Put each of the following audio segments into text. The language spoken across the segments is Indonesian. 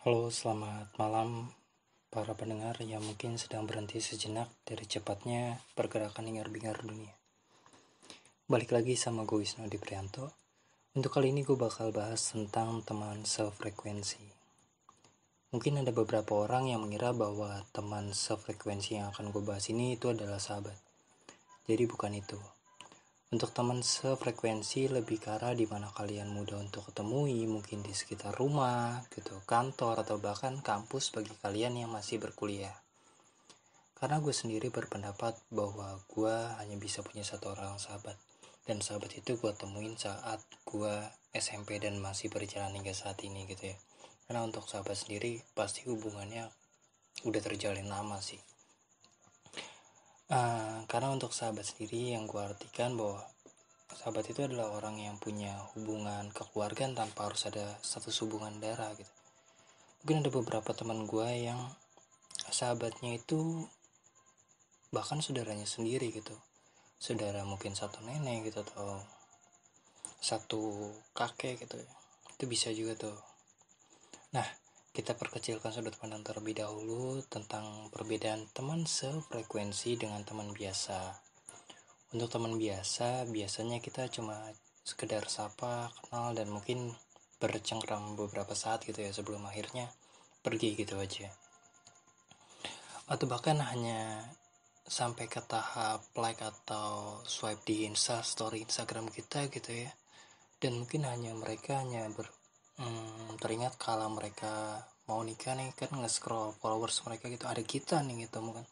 Halo, selamat malam para pendengar yang mungkin sedang berhenti sejenak dari cepatnya pergerakan hingar-bingar dunia. Balik lagi sama gue Wisnu Diprianto. Untuk kali ini gue bakal bahas tentang teman sefrekuensi. Mungkin ada beberapa orang yang mengira bahwa teman sefrekuensi yang akan gue bahas ini itu adalah sahabat. Jadi bukan itu. Untuk teman sefrekuensi lebih ke arah di mana kalian mudah untuk ketemui, mungkin di sekitar rumah, gitu, kantor, atau bahkan kampus bagi kalian yang masih berkuliah. Karena gue sendiri berpendapat bahwa gue hanya bisa punya satu orang sahabat. Dan sahabat itu gue temuin saat gue SMP dan masih berjalan hingga saat ini gitu ya. Karena untuk sahabat sendiri pasti hubungannya udah terjalin lama sih. Karena untuk sahabat sendiri yang gue artikan bahwa sahabat itu adalah orang yang punya hubungan kekeluargaan tanpa harus ada status hubungan darah gitu. Mungkin ada beberapa teman gue yang sahabatnya itu bahkan saudaranya sendiri gitu. Saudara mungkin satu nenek gitu atau satu kakek gitu ya. Itu bisa juga tuh. Nah, kita perkecilkan sudut pandang terlebih dahulu tentang perbedaan teman sefrekuensi dengan teman biasa. Untuk teman biasa, biasanya kita cuma sekedar sapa, kenal, dan mungkin bercengkrama beberapa saat gitu ya sebelum akhirnya pergi gitu aja. Atau bahkan hanya sampai ke tahap like atau swipe di story Instagram kita gitu ya. Dan mungkin mereka hanya teringat kalau mereka mau nikah nih, kan nge-scroll followers mereka gitu, ada kita nih gitu kan.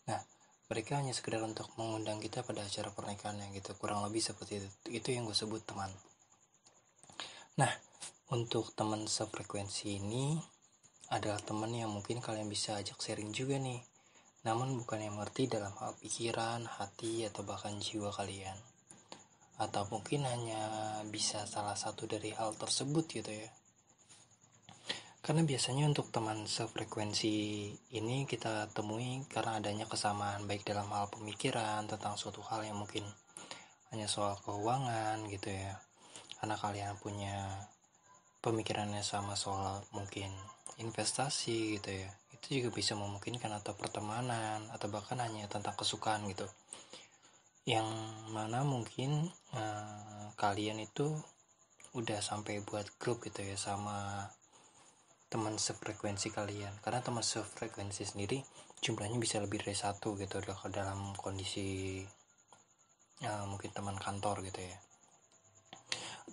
Nah, mereka hanya sekedar untuk mengundang kita pada acara pernikahannya gitu, kurang lebih seperti itu yang gue sebut teman. Nah, untuk teman sefrekuensi ini adalah teman yang mungkin kalian bisa ajak sharing juga nih, namun bukan yang mengerti dalam hal pikiran, hati, atau bahkan jiwa kalian. Atau mungkin hanya bisa salah satu dari hal tersebut gitu ya. Karena biasanya untuk teman sefrekuensi ini kita temui karena adanya kesamaan baik dalam hal pemikiran tentang suatu hal yang mungkin hanya soal keuangan gitu ya. Karena kalian punya pemikirannya sama soal mungkin investasi gitu ya. Itu juga bisa memungkinkan, atau pertemanan, atau bahkan hanya tentang kesukaan gitu. Yang mana mungkin kalian itu udah sampai buat grup gitu ya sama teman sefrekuensi kalian. Karena teman sefrekuensi sendiri jumlahnya bisa lebih dari satu gitu dalam kondisi mungkin teman kantor gitu ya,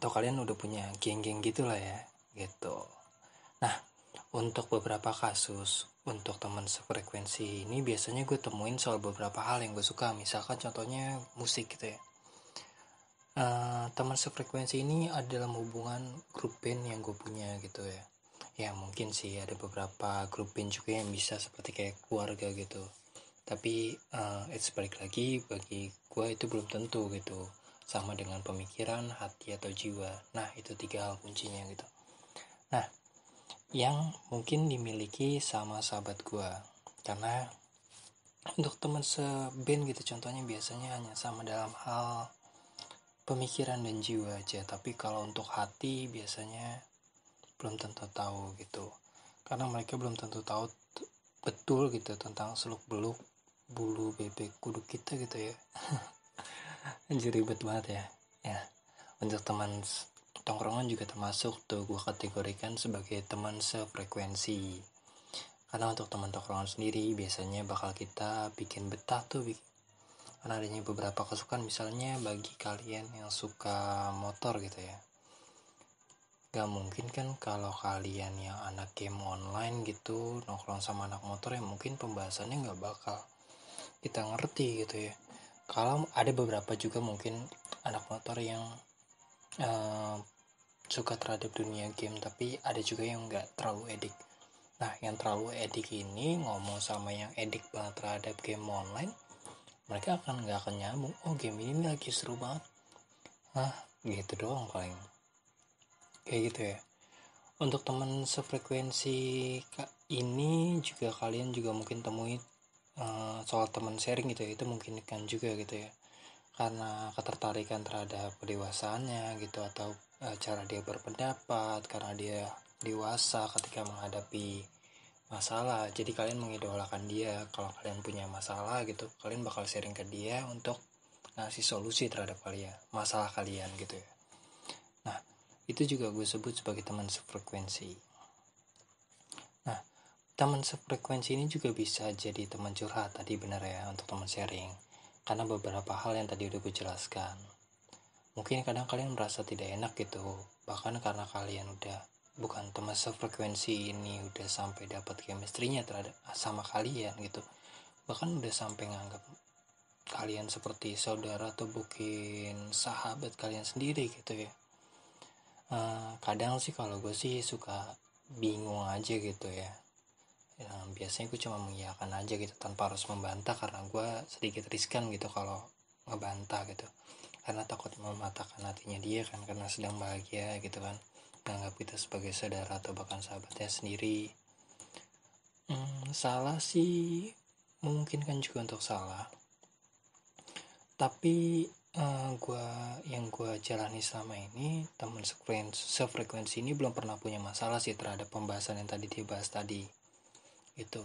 atau kalian udah punya geng-geng gitulah ya gitu. Nah, untuk beberapa kasus untuk teman sefrekuensi ini biasanya gue temuin soal beberapa hal yang gue suka. Misalkan contohnya musik gitu ya. Teman sefrekuensi ini ada dalam hubungan grup band yang gue punya gitu ya. Ya mungkin sih ada beberapa grup band juga yang bisa seperti kayak keluarga gitu. Tapi it's balik lagi, bagi gue itu belum tentu gitu. Sama dengan pemikiran, hati, atau jiwa. Nah, itu 3 hal kuncinya gitu. Nah, yang mungkin dimiliki sama sahabat gue. Karena untuk teman seband gitu contohnya biasanya hanya sama dalam hal pemikiran dan jiwa aja. Tapi kalau untuk hati biasanya belum tentu tahu gitu. Karena mereka belum tentu tahu betul gitu tentang seluk-beluk bulu bebek kuduk kita gitu ya. Anjir, ribet banget ya. Ya, untuk teman tongkrongan juga termasuk tuh gue kategorikan sebagai teman sefrekuensi. Karena untuk teman tongkrongan sendiri biasanya bakal kita bikin betah tuh, karena adanya beberapa kesukaan. Misalnya bagi kalian yang suka motor gitu ya, gak mungkin kan kalau kalian yang anak game online gitu nongkrong sama anak motor ya, mungkin pembahasannya gak bakal kita ngerti gitu ya. Kalau ada beberapa juga mungkin anak motor yang suka terhadap dunia game, tapi ada juga yang gak terlalu edik. Nah, yang terlalu edik ini ngomong sama yang edik banget terhadap game online, mereka gak akan nyambung. Oh, game ini lagi seru banget. Hah, gitu doang paling. Kayak gitu ya. Untuk teman sefrekuensi ini juga kalian juga mungkin temui soal teman sharing gitu ya. Itu mungkin kan juga gitu ya. Karena ketertarikan terhadap kedewasaannya gitu, atau cara dia berpendapat, karena dia dewasa ketika menghadapi masalah. Jadi kalian mengidolakan dia. Kalau kalian punya masalah gitu, kalian bakal sharing ke dia untuk ngasih solusi terhadap kalian, masalah kalian gitu ya. Nah, itu juga gue sebut sebagai teman sefrekuensi. Nah, teman sefrekuensi ini juga bisa jadi teman curhat, tadi benar ya, untuk teman sharing. Karena beberapa hal yang tadi udah gue jelaskan. Mungkin kadang kalian merasa tidak enak gitu, bahkan karena kalian udah bukan teman sefrekuensi ini udah sampai dapat chemistry-nya terhadap sama kalian gitu. Bahkan udah sampai nganggap kalian seperti saudara atau mungkin sahabat kalian sendiri gitu ya. Kadang sih kalau gue sih suka bingung aja gitu ya. Biasanya gue cuma mengiyakan aja gitu tanpa harus membantah, karena gue sedikit riskan gitu kalau ngebantah gitu, karena takut mematahkan hatinya dia kan, karena sedang bahagia gitu kan, menganggap kita sebagai saudara atau bahkan sahabatnya sendiri. Salah sih memungkinkan juga untuk salah, tapi yang gue jalani selama ini, teman sefrekuensi ini belum pernah punya masalah sih terhadap pembahasan yang tadi dibahas tadi. Itu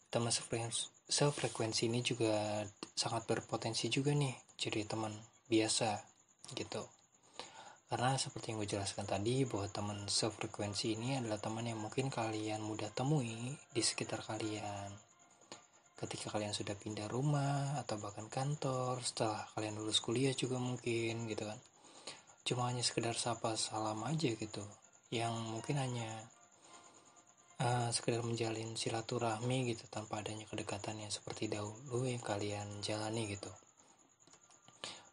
teman sefrekuensi ini juga sangat berpotensi juga nih jadi teman biasa gitu, karena seperti yang gue jelaskan tadi, bahwa teman sefrekuensi ini adalah teman yang mungkin kalian mudah temui di sekitar kalian ketika kalian sudah pindah rumah atau bahkan kantor, setelah kalian lulus kuliah juga mungkin gitu kan. Cuma hanya sekedar sapa salam aja gitu, yang mungkin hanya sekedar menjalin silaturahmi gitu tanpa adanya kedekatan yang seperti dahulu yang kalian jalani gitu.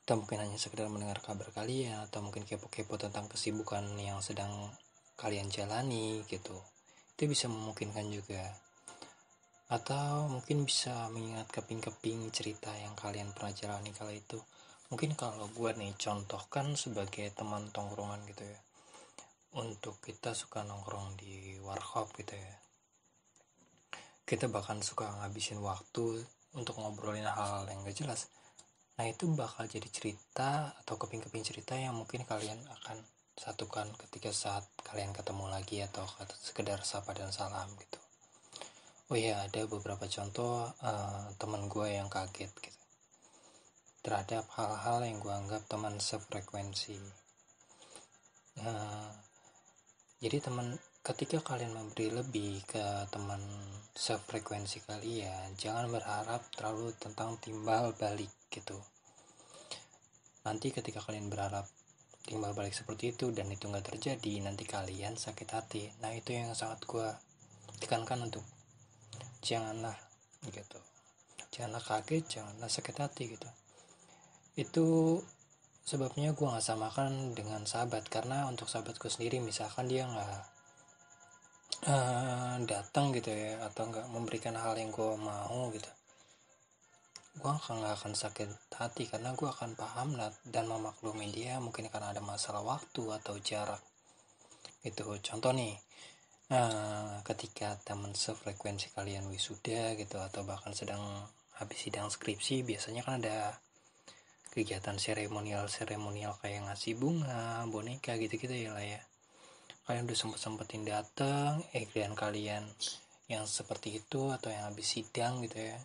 Atau mungkin hanya sekedar mendengar kabar kalian, atau mungkin kepo-kepo tentang kesibukan yang sedang kalian jalani gitu. Itu bisa memungkinkan juga. Atau mungkin bisa mengingat keping-keping cerita yang kalian pernah jalani kala itu. Mungkin kalau gue nih contohkan sebagai teman tongkrongan gitu ya, untuk kita suka nongkrong di warkop gitu ya, kita bahkan suka ngabisin waktu untuk ngobrolin hal-hal yang gak jelas. Nah itu bakal jadi cerita atau keping-keping cerita yang mungkin kalian akan satukan ketika saat kalian ketemu lagi atau sekedar sapa dan salam gitu. Oh iya, ada beberapa contoh teman gue yang kaget gitu terhadap hal-hal yang gue anggap teman sefrekuensi. Jadi ketika kalian memberi lebih ke teman sefrekuensi kalian, jangan berharap terlalu tentang timbal balik gitu. Nanti ketika kalian berharap timbal balik seperti itu dan itu nggak terjadi, nanti kalian sakit hati. Nah itu yang sangat gue tekankan, untuk janganlah gitu, janganlah kaget, janganlah sakit hati gitu. Itu sebabnya gue nggak samakan dengan sahabat, karena untuk sahabatku sendiri misalkan dia nggak datang gitu ya, atau nggak memberikan hal yang gue mau gitu, gue nggak akan sakit hati, karena gue akan paham dan memaklumi dia, mungkin karena ada masalah waktu atau jarak gitu. Contoh nih, ketika teman sefrekuensi kalian wisuda gitu, atau bahkan sedang habis sidang skripsi, biasanya kan ada kegiatan seremonial kayak ngasih bunga, boneka gitu-gitu ya lah ya. Kalian udah sempetin dateng, kalian yang seperti itu atau yang habis sidang gitu ya,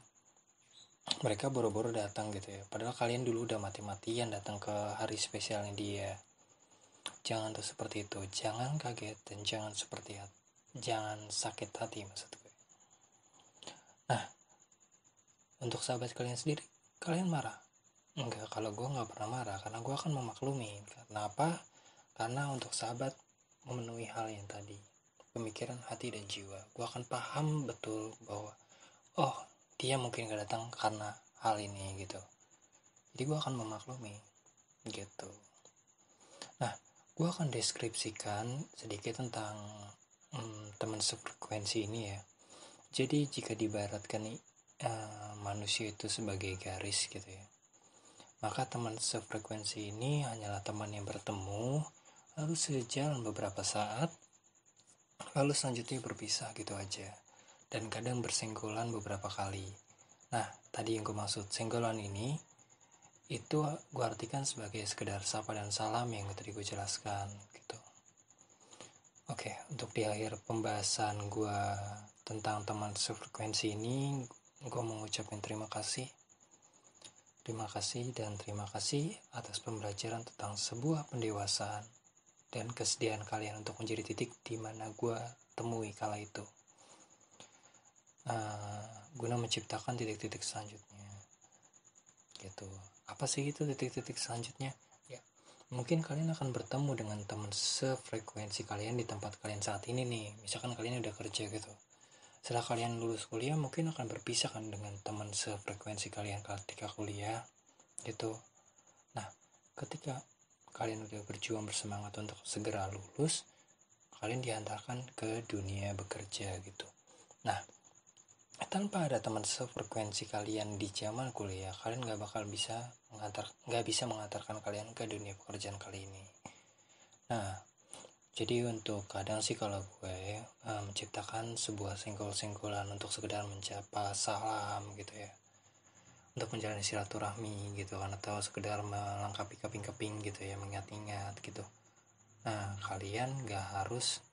mereka boro-boro datang gitu ya, padahal kalian dulu udah mati-matian datang ke hari spesialnya dia. Jangan tuh seperti itu, jangan kaget dan jangan sakit hati maksud gue. Nah, untuk sahabat kalian sendiri, kalian marah? Enggak, kalau gue nggak pernah marah, karena gue akan memaklumi. Kenapa? Karena untuk sahabat memenuhi hal yang tadi, pemikiran hati dan jiwa, gue akan paham betul bahwa oh dia mungkin gak datang karena hal ini gitu, jadi gue akan memaklumi gitu. Nah, gue akan deskripsikan sedikit tentang teman sefrekuensi ini ya. Jadi jika diibaratkan manusia itu sebagai garis gitu ya, maka teman sefrekuensi ini hanyalah teman yang bertemu, lalu sejalan beberapa saat, lalu selanjutnya berpisah gitu aja, dan kadang bersenggolan beberapa kali. Nah, tadi yang gue maksud senggolan ini, itu gue artikan sebagai sekedar sapa dan salam yang tadi gue jelaskan gitu. Oke, untuk untuk di akhir pembahasan gue tentang teman sefrekuensi ini, gue mau ngucapin terima kasih. Terima kasih dan terima kasih atas pembelajaran tentang sebuah pendewasaan dan kesediaan kalian untuk menjadi titik di mana gue temui kala itu. Guna menciptakan titik-titik selanjutnya. Gitu. Apa sih itu titik-titik selanjutnya? Ya, mungkin kalian akan bertemu dengan teman sefrekuensi kalian di tempat kalian saat ini nih. Misalkan kalian udah kerja gitu. Setelah kalian lulus kuliah mungkin akan berpisah kan dengan teman sefrekuensi kalian ketika kuliah gitu. Nah, ketika kalian udah berjuang bersemangat untuk segera lulus, kalian diantarkan ke dunia bekerja gitu. Nah, tanpa ada teman sefrekuensi kalian di zaman kuliah, kalian nggak bisa mengantarkan kalian ke dunia pekerjaan kali ini. Nah, jadi untuk kadang sih kalau gue menciptakan sebuah senggol-senggolan untuk sekedar mencapa salam gitu ya, untuk menjalani silaturahmi gitu kan, atau sekedar melengkapi keping-keping gitu ya, mengingat-ingat gitu. Nah, kalian nggak harus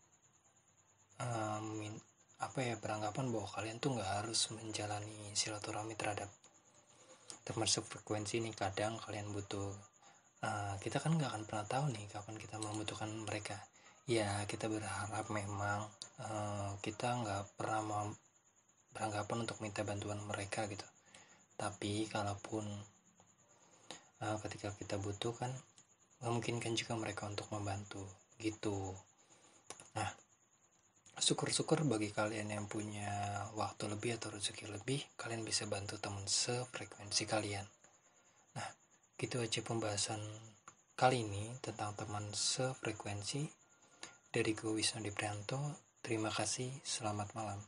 beranggapan bahwa kalian tuh nggak harus menjalani silaturahmi terhadap teman sefrekuensi ini. Kadang kalian butuh, kita kan nggak akan pernah tahu nih kapan kita membutuhkan mereka. Ya, kita berharap memang kita nggak pernah beranggapan untuk minta bantuan mereka gitu. Tapi kalaupun ketika kita butuh kan, memungkinkan juga mereka untuk membantu gitu. Nah, syukur-syukur bagi kalian yang punya waktu lebih atau rezeki lebih, kalian bisa bantu teman sefrekuensi kalian. Nah, gitu aja pembahasan kali ini tentang teman sefrekuensi. Dari gue Wisnu Diprianto, terima kasih, selamat malam.